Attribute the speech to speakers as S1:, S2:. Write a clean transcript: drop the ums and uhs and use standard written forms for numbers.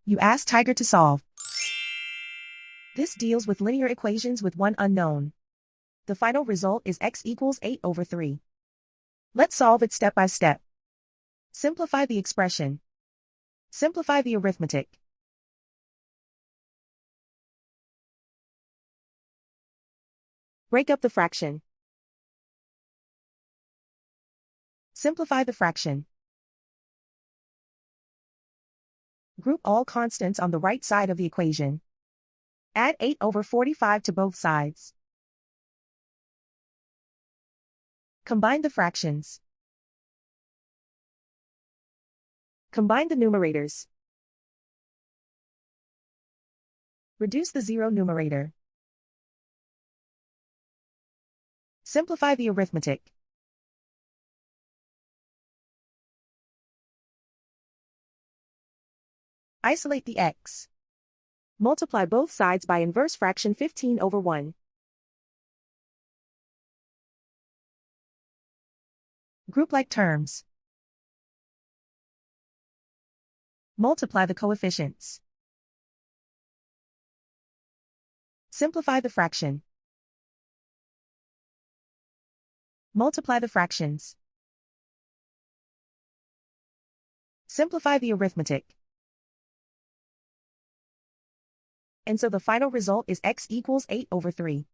S1: You ask Tiger to solve. This deals with linear equations with one unknown. The final result is x equals 8 over 3. Let's solve it step by step. Simplify the expression. Simplify the arithmetic. Break up the fraction. Simplify the fraction. Group all constants on the right side of the equation. Add 8 over 45 to both sides. Combine the fractions. Combine the numerators. Reduce the zero numerator. Simplify the arithmetic. Isolate the x. Multiply both sides by inverse fraction 15 over 1. Group like terms. Multiply the coefficients. Simplify the fraction. Multiply the fractions. Simplify the arithmetic. And so the final result is x equals 8 over 3.